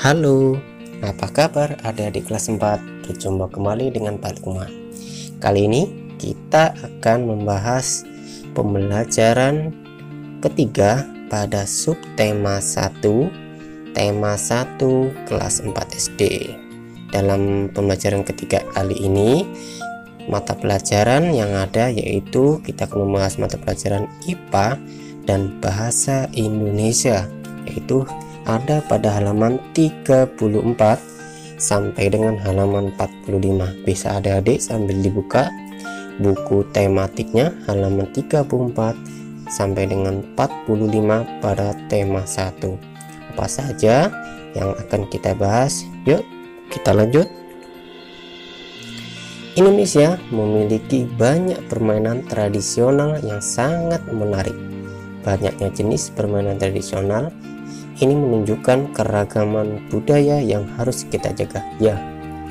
Halo, apa kabar adik-adik kelas 4? Berjumpa kembali dengan Pak Lukman. Kali ini kita akan membahas pembelajaran ketiga pada subtema 1, tema 1 kelas 4 SD. Dalam pembelajaran ketiga kali ini, mata pelajaran yang ada yaitu kita akan membahas mata pelajaran IPA dan Bahasa Indonesia, yaitu ada pada halaman 34 sampai dengan halaman 45. Bisa adik-adik sambil dibuka buku tematiknya halaman 34 sampai dengan 45 pada tema 1. Apa saja yang akan kita bahas? Yuk kita lanjut. Indonesia memiliki banyak permainan tradisional yang sangat menarik. Banyaknya jenis permainan tradisional ini menunjukkan keragaman budaya yang harus kita jaga. Ya,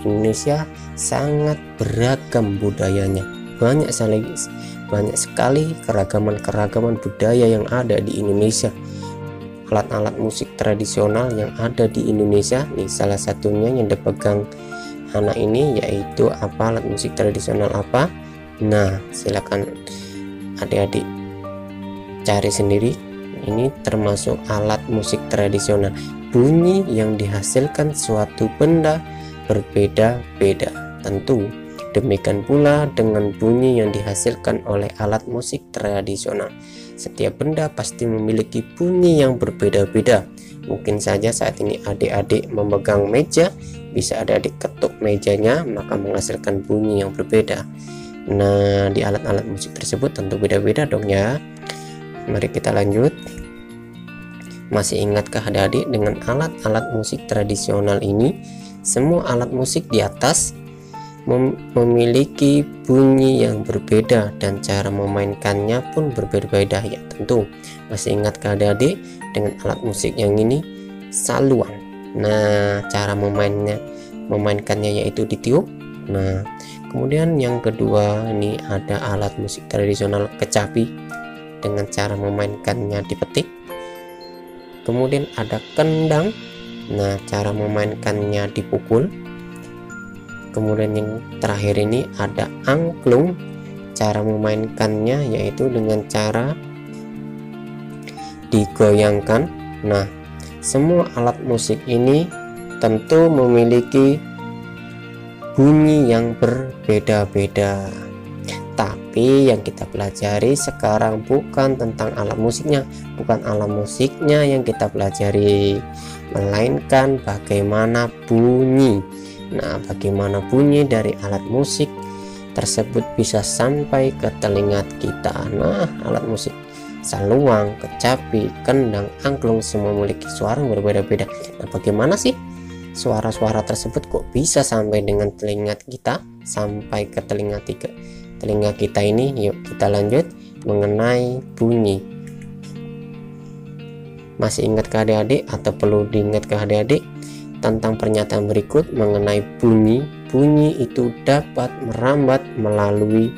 Indonesia sangat beragam budayanya. Banyak sekali keragaman budaya yang ada di Indonesia. Alat-alat musik tradisional yang ada di Indonesia nih, salah satunya yang dipegang anak ini yaitu apa, alat musik tradisional apa? Nah, silakan adik-adik cari sendiri. Ini termasuk alat musik tradisional. Bunyi yang dihasilkan suatu benda berbeda-beda. Tentu demikian pula dengan bunyi yang dihasilkan oleh alat musik tradisional. Setiap benda pasti memiliki bunyi yang berbeda-beda. Mungkin saja saat ini adik-adik memegang meja, bisa adik-adik ketuk mejanya maka menghasilkan bunyi yang berbeda. Nah, di alat-alat musik tersebut tentu beda-beda dong ya. Mari kita lanjut. Masih ingatkah adik-adik dengan alat-alat musik tradisional ini? Semua alat musik di atas memiliki bunyi yang berbeda dan cara memainkannya pun berbeda-beda ya. Tentu masih ingatkah adik-adik dengan alat musik yang ini? Saluang. Nah, cara memainkannya yaitu ditiup. Nah, kemudian yang kedua ini ada alat musik tradisional kecapi, dengan cara memainkannya dipetik. Kemudian ada kendang, nah cara memainkannya dipukul. Kemudian yang terakhir ini ada angklung, cara memainkannya yaitu dengan cara digoyangkan. Nah, semua alat musik ini tentu memiliki bunyi yang berbeda-beda. Tapi yang kita pelajari sekarang bukan tentang alat musiknya, bukan alat musiknya yang kita pelajari, melainkan bagaimana bunyi. Nah, bagaimana bunyi dari alat musik tersebut bisa sampai ke telinga kita. Nah, alat musik saluang, kecapi, kendang, angklung semua memiliki suara yang berbeda-beda. Nah, bagaimana sih suara-suara tersebut kok bisa sampai dengan telinga kita, sampai ke telinga kita ini? Yuk kita lanjut mengenai bunyi. Masih ingat ke adik-adik atau perlu diingat ke adik-adik tentang pernyataan berikut mengenai bunyi? Bunyi itu dapat merambat melalui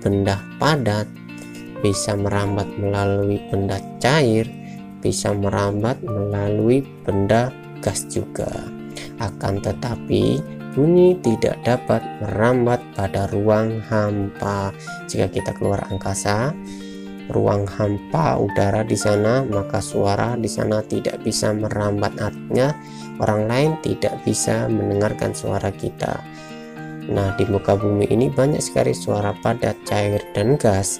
benda padat, bisa merambat melalui benda cair, bisa merambat melalui benda gas juga. Akan tetapi bunyi tidak dapat merambat pada ruang hampa. Jika kita keluar angkasa, ruang hampa udara di sana, maka suara di sana tidak bisa merambat. Artinya orang lain tidak bisa mendengarkan suara kita. Nah, di muka bumi ini banyak sekali suara padat, cair, dan gas,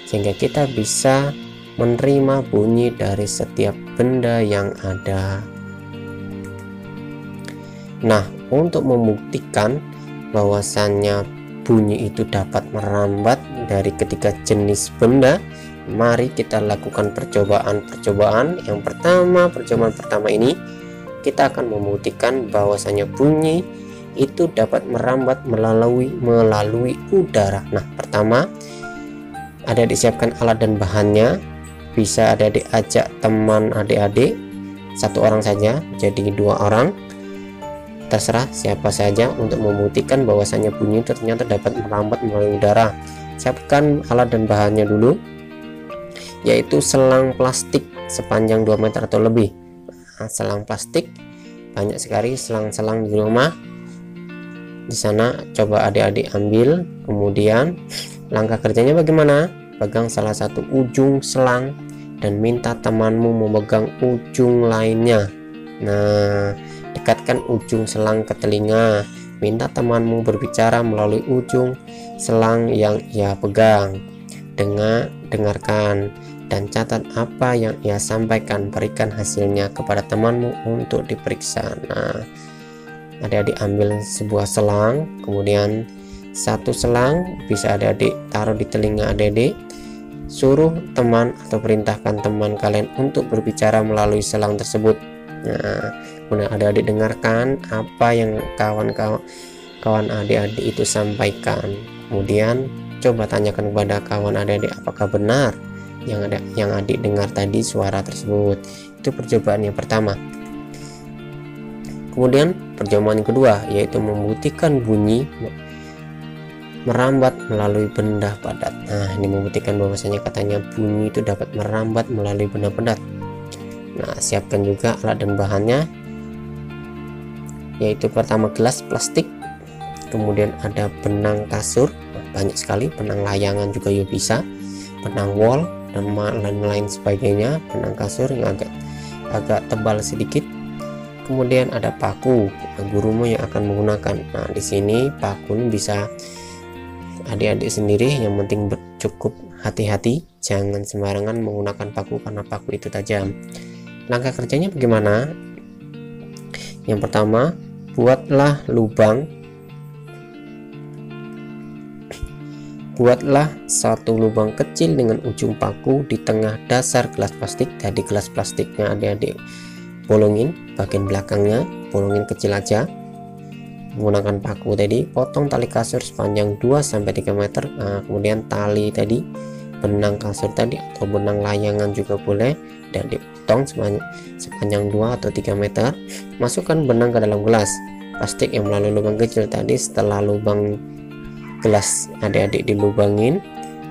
sehingga kita bisa menerima bunyi dari setiap benda yang ada. Nah, untuk membuktikan bahwasannya bunyi itu dapat merambat dari ketiga jenis benda, mari kita lakukan percobaan. Yang pertama, percobaan pertama ini kita akan membuktikan bahwasannya bunyi itu dapat merambat melalui udara. Nah, pertama ada disiapkan alat dan bahannya. Bisa adik-adik ajak teman adik-adik, satu orang saja, jadi 2 orang. Terserah siapa saja untuk membuktikan bahwasannya bunyi itu ternyata dapat merambat melalui udara. Siapkan alat dan bahannya dulu, yaitu selang plastik sepanjang 2 meter atau lebih. Nah, selang plastik banyak sekali selang-selang di rumah. Di sana coba adik-adik ambil, kemudian langkah kerjanya bagaimana? Pegang salah satu ujung selang dan minta temanmu memegang ujung lainnya. Nah, dekatkan ujung selang ke telinga, minta temanmu berbicara melalui ujung selang yang ia pegang. Dengarkan dan catat apa yang ia sampaikan, berikan hasilnya kepada temanmu untuk diperiksa. Nah, adik-adik ambil sebuah selang, kemudian satu selang bisa adik-adik taruh di telinga adik-adik, suruh teman atau perintahkan teman kalian untuk berbicara melalui selang tersebut. Nah, kemudian adik-adik dengarkan apa yang kawan adik-adik itu sampaikan, kemudian coba tanyakan kepada kawan adik-adik apakah benar yang adik dengar tadi suara tersebut. Itu percobaan yang pertama. Kemudian percobaan yang kedua yaitu membuktikan bunyi merambat melalui benda padat. Nah, ini membuktikan bahwasanya katanya bunyi itu dapat merambat melalui benda padat. Nah, siapkan juga alat dan bahannya, yaitu pertama gelas plastik, kemudian ada benang kasur, banyak sekali, benang layangan juga bisa, benang wol dan lain sebagainya, benang kasur yang agak tebal sedikit. Kemudian ada paku, gurumu yang akan menggunakan. Nah, di sini paku ini bisa adik-adik sendiri, yang penting cukup hati-hati, jangan sembarangan menggunakan paku karena paku itu tajam. Langkah kerjanya bagaimana? Yang pertama, buatlah satu lubang kecil dengan ujung paku di tengah dasar gelas plastik. Jadi gelas plastiknya adik-adik bolongin bagian belakangnya, bolongin kecil aja menggunakan paku tadi. Potong tali kasur sepanjang 2-3 meter. Nah, kemudian tali tadi, benang kasur tadi atau benang layangan juga boleh, dan dipotong sepanjang 2 atau 3 meter. Masukkan benang ke dalam gelas plastik yang melalui lubang kecil tadi. Setelah lubang gelas adik-adik dilubangin,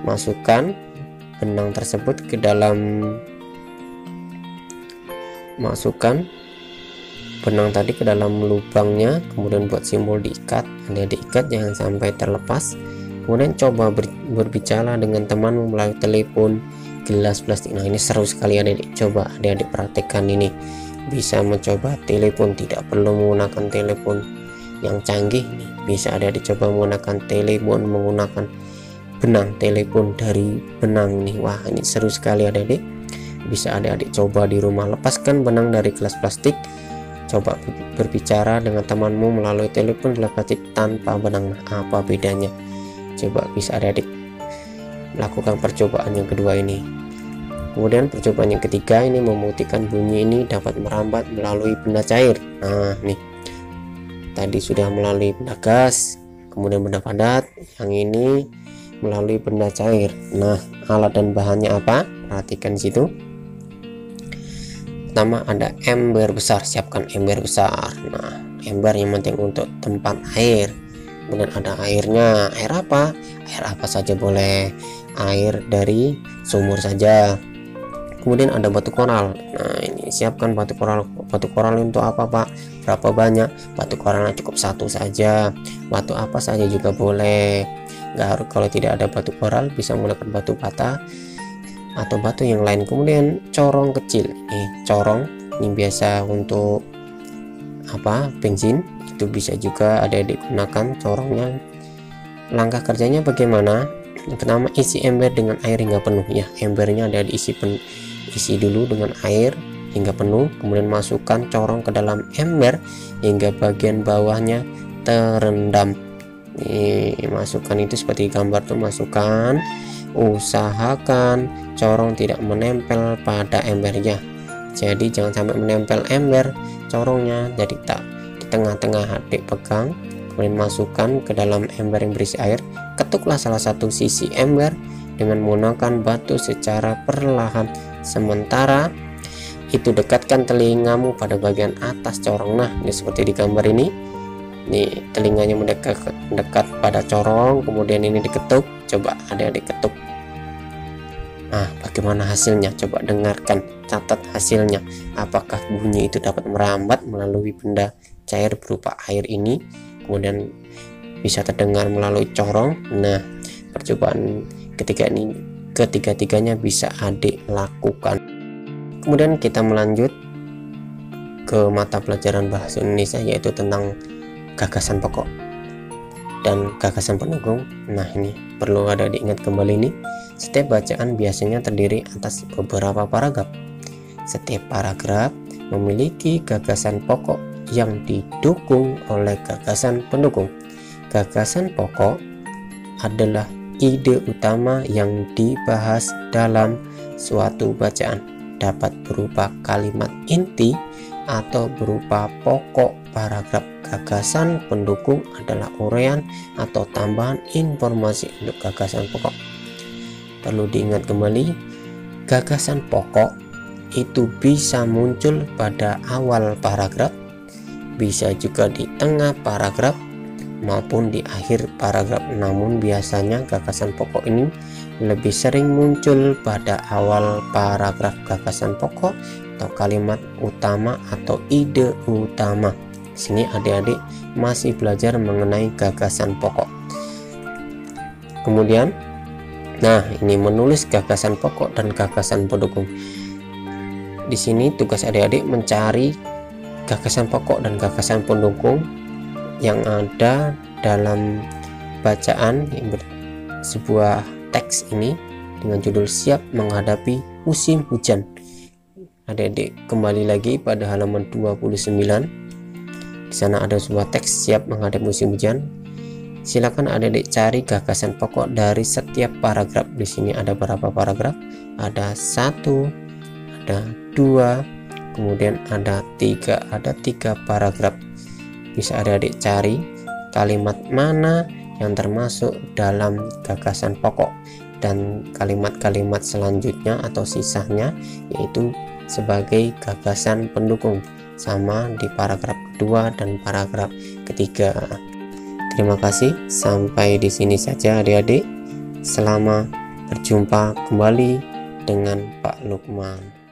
masukkan benang tersebut ke dalam, benang tadi ke dalam lubangnya, kemudian buat simbol diikat. Adik-adik ikat jangan sampai terlepas. Kemudian coba berbicara dengan temanmu melalui telepon gelas plastik. Nah, ini seru sekali adik-adik, coba adik-adik praktekkan ini. Bisa mencoba telepon, tidak perlu menggunakan telepon yang canggih nih, bisa adik-adik coba menggunakan telepon, menggunakan benang telepon dari benang nih. Wah, ini seru sekali adik-adik, bisa adik-adik coba di rumah. Lepaskan benang dari gelas plastik, coba berbicara dengan temanmu melalui telepon gelas plastik tanpa benang. Apa bedanya? Coba bisa adik-adik lakukan percobaan yang kedua ini. Kemudian percobaan yang ketiga ini membuktikan bunyi ini dapat merambat melalui benda cair. Nah, nih tadi sudah melalui benda gas, kemudian benda padat, yang ini melalui benda cair. Nah, alat dan bahannya apa? Perhatikan di situ. Pertama ada ember besar, siapkan ember besar. Nah, ember yang penting untuk tempat air. Kemudian ada airnya, air apa? Air apa saja boleh, air dari sumur saja. Kemudian ada batu koral. Nah, ini siapkan batu koral. Batu koral untuk apa, Pak? Berapa banyak? Batu koralnya cukup satu saja. Batu apa saja juga boleh. Nggak harus, kalau tidak ada batu koral bisa menggunakan batu bata atau batu yang lain. Kemudian corong kecil. Corong ini biasa untuk apa? Bensin. Itu bisa juga ada digunakan corongnya. Langkah kerjanya bagaimana? Yang pertama, isi ember dengan air hingga penuh ya. Embernya ada diisi dulu dengan air hingga penuh, kemudian masukkan corong ke dalam ember hingga bagian bawahnya terendam. Masukkan itu seperti gambar tuh, masukkan, usahakan corong tidak menempel pada embernya. Jadi jangan sampai menempel ember corongnya, jadi tak di tengah-tengah adik pegang, kemudian masukkan ke dalam ember yang berisi air. Ketuklah salah satu sisi ember dengan menggunakan batu secara perlahan. Sementara itu dekatkan telingamu pada bagian atas corong. Nah, ini seperti di gambar ini. Nih, telinganya mendekat pada corong, kemudian ini diketuk. Coba adik-adik ketuk. Nah, bagaimana hasilnya? Coba dengarkan, catat hasilnya. Apakah bunyi itu dapat merambat melalui benda cair berupa air ini, kemudian bisa terdengar melalui corong. Nah, percobaan ketiga-tiganya bisa adik lakukan. Kemudian kita melanjut ke mata pelajaran bahasa Indonesia, yaitu tentang gagasan pokok dan gagasan pendukung. Nah, ini perlu ada diingat kembali nih. Setiap bacaan biasanya terdiri atas beberapa paragraf. Setiap paragraf memiliki gagasan pokok yang didukung oleh gagasan pendukung. Gagasan pokok adalah ide utama yang dibahas dalam suatu bacaan, dapat berupa kalimat inti atau berupa pokok paragraf. Gagasan pendukung adalah uraian atau tambahan informasi untuk gagasan pokok. Perlu diingat kembali, gagasan pokok itu bisa muncul pada awal paragraf, bisa juga di tengah paragraf maupun di akhir paragraf. Namun biasanya gagasan pokok ini lebih sering muncul pada awal paragraf. Gagasan pokok atau kalimat utama atau ide utama. Di sini adik-adik masih belajar mengenai gagasan pokok. Kemudian, nah, ini menulis gagasan pokok dan gagasan pendukung. Di sini tugas adik-adik mencari gagasan pokok dan gagasan pendukung yang ada dalam bacaan sebuah teks ini dengan judul Siap Menghadapi Musim Hujan. Adik-adik kembali lagi pada halaman 29. Di sana ada sebuah teks Siap Menghadapi Musim Hujan. Silakan adik-adik cari gagasan pokok dari setiap paragraf. Di sini ada berapa paragraf? Ada 1, ada 2, kemudian ada 3. Ada 3 paragraf. Bisa adik-adik cari kalimat mana yang termasuk dalam gagasan pokok, dan kalimat-kalimat selanjutnya atau sisanya yaitu sebagai gagasan pendukung, sama di paragraf kedua dan paragraf ketiga. Terima kasih, sampai di sini saja adik-adik. Selamat berjumpa kembali dengan Pak Lukman.